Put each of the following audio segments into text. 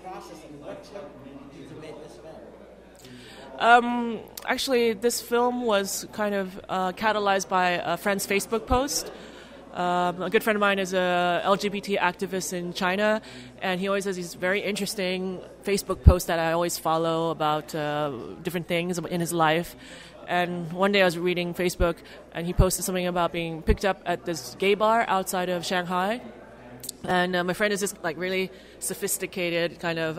process and what took you to make this film? Actually, this film was kind of catalyzed by a friend's Facebook post. A good friend of mine is a LGBT activist in China, and he always has these very interesting Facebook posts that I always follow about different things in his life. And one day I was reading Facebook, and he posted something about being picked up at this gay bar outside of Shanghai. And my friend is this like really sophisticated kind of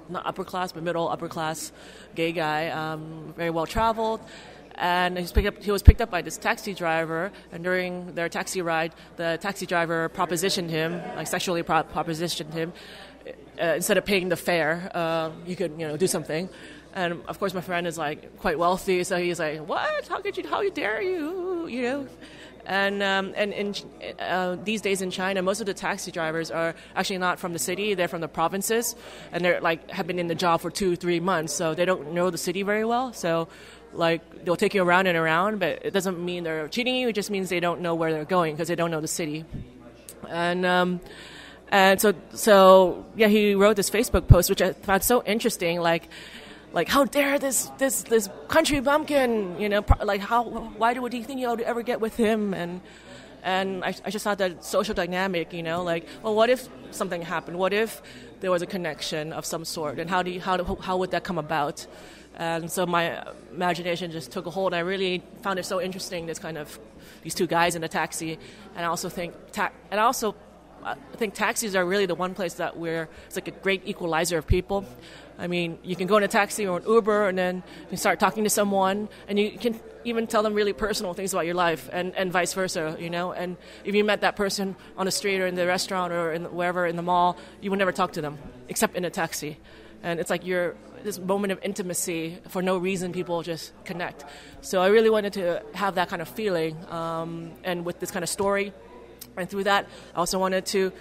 not upper class but middle upper class gay guy, very well traveled, and he was picked up by this taxi driver. And during their taxi ride, the taxi driver propositioned him, like sexually propositioned him. Instead of paying the fare, you could do something. And of course, my friend is like quite wealthy, so he's like, "What? How dare you?" And in these days in China, most of the taxi drivers are actually not from the city; they're from the provinces, and they're like have been in the job for 2-3 months, so they don't know the city very well. So, like they'll take you around and around, but it doesn't mean they're cheating you. It just means they don't know where they're going because they don't know the city. And so he wrote this Facebook post, which I found so interesting, like how dare this country bumpkin, why would he think you would ever get with him? And I just thought that social dynamic, well, what if something happened? What if there was a connection of some sort? And how would that come about? And so my imagination just took a hold. I really found it so interesting, these two guys in a taxi. And I also think I think taxis are really the one place that it's like a great equalizer of people. I mean, you can go in a taxi or an Uber and then you start talking to someone and you can even tell them really personal things about your life and vice versa, And if you met that person on the street or in the restaurant or wherever in the mall, you would never talk to them except in a taxi. And it's like this moment of intimacy, for no reason, people just connect. So I really wanted to have that kind of feeling, and with this kind of story. And through that, I also wanted to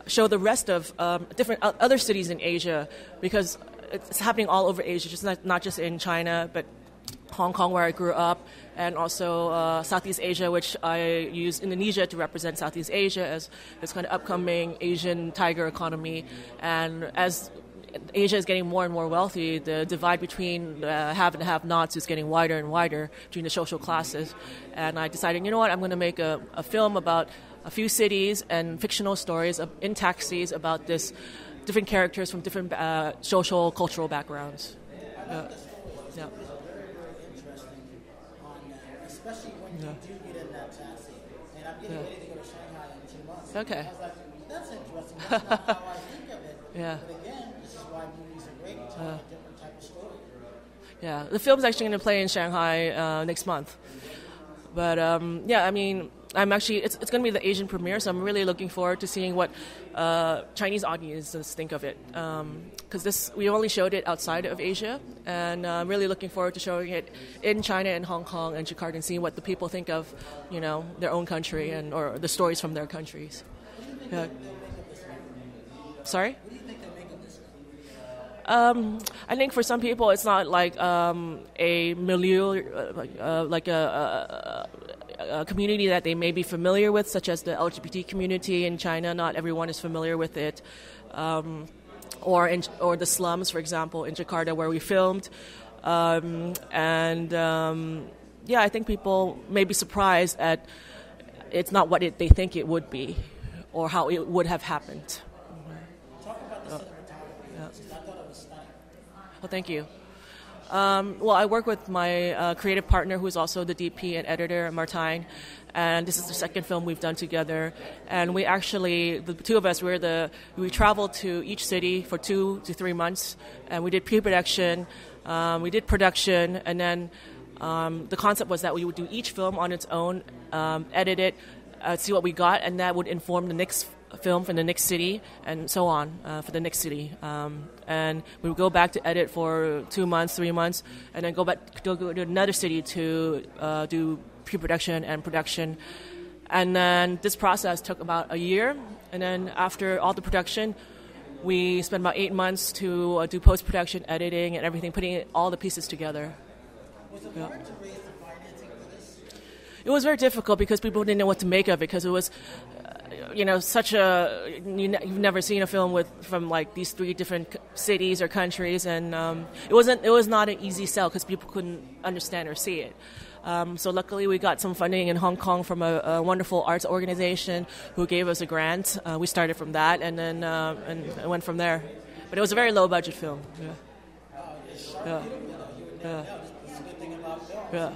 show the rest of different other cities in Asia, because it's happening all over Asia, just not just in China, but Hong Kong, where I grew up, and also Southeast Asia, which I use Indonesia to represent Southeast Asia as this kind of upcoming Asian tiger economy. And as Asia is getting more and more wealthy, the divide between the have and have-nots is getting wider and wider between the social classes. And I decided, you know what, I'm going to make a film about a few cities and fictional stories in taxis about this different characters from different social, cultural backgrounds. Yeah. Especially when you do get in that taxi. And I'm getting ready to go to Shanghai in 2 months. Okay. I was like, that's interesting. That's not how I think of it. Yeah. But again, this is why movies are great. Telling a different type of story. Yeah. The film's actually going to play in Shanghai next month. But I'm actually, it's going to be the Asian premiere, so I'm really looking forward to seeing what Chinese audiences think of it. Because we only showed it outside of Asia, and I'm really looking forward to showing it in China and Hong Kong and Jakarta and seeing what the people think of, their own country or the stories from their countries. Yeah. Sorry? What do you think they make of this? I think for some people it's not like a milieu, like a community that they may be familiar with, such as the LGBT community in China. Not everyone is familiar with it. Or the slums, for example, in Jakarta, where we filmed. I think people may be surprised at it's not what they think it would be or how it would have happened. Talk about the cinematography. I thought it was stunning. Oh, thank you. I work with my creative partner, who is also the DP and editor, Martijn, and this is the second film we've done together. And we actually, the two of us, we traveled to each city for 2 to 3 months, and we did pre-production, we did production, and then the concept was that we would do each film on its own, edit it, see what we got, and that would inform the next film for the next city, and so on for the next city. And we would go back to edit for 2 months, 3 months, and then go to another city to do pre-production and production. And then this process took about a year. And then after all the production, we spent about 8 months to do post-production, editing, and everything, putting all the pieces together. Was it hard to raise the financing for this? It was very difficult because people didn't know what to make of it, because it was you've never seen a film from like these 3 different cities or countries, and it was not an easy sell because people couldn't understand or see it. So luckily we got some funding in Hong Kong from a wonderful arts organization who gave us a grant. We started from that and then and went from there. But it was a very low budget film. Yeah. Yeah. Yeah. Yeah.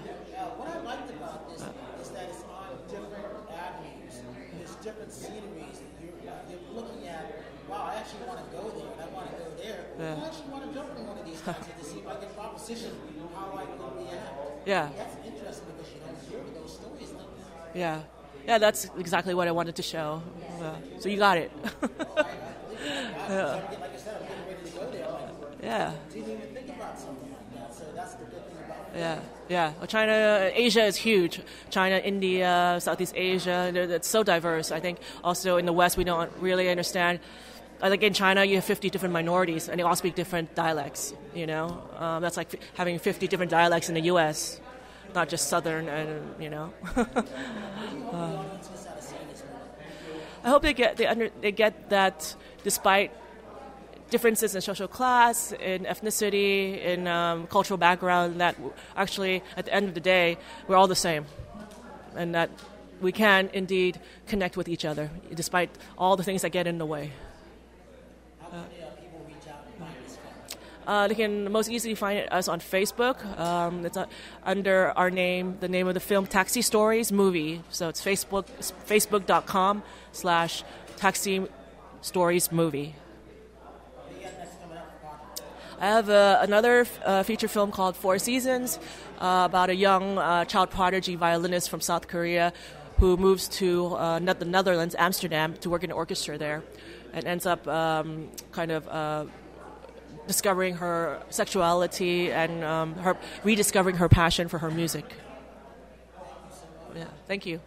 What I liked about this is that it's on different avenues. There's different sceneries that you're looking at. Wow, I actually want to go there, and I want to go there. Yeah. I actually want to jump in one of these concerts to see if I get proposition how I can react. Yeah. That's interesting because you don't hear those stories like that. Yeah. Yeah, that's exactly what I wanted to show. So you got it. Yeah. Like I said, I'm getting ready to go there. Yeah. Didn't even think about something like that. So that's the good thing about it. Yeah. Well, Asia is huge. China, India, Southeast Asia, it's so diverse. I think also in the West we don't really understand. Like in China, you have 50 different minorities, and they all speak different dialects. That's like having 50 different dialects in the U.S., not just Southern, and. I hope they get that despite differences in social class, in ethnicity, in cultural background, that actually at the end of the day we're all the same, and that we can indeed connect with each other despite all the things that get in the way. How can people reach out and find this film? They can most easily find us on Facebook. It's under our name, the name of the film, Taxi Stories Movie. So it's facebook.com/Taxi Stories Movie. I have another feature film called Four Seasons about a young child prodigy violinist from South Korea who moves to the Netherlands, Amsterdam, to work in an orchestra there, and ends up discovering her sexuality and rediscovering her passion for her music. Yeah, thank you.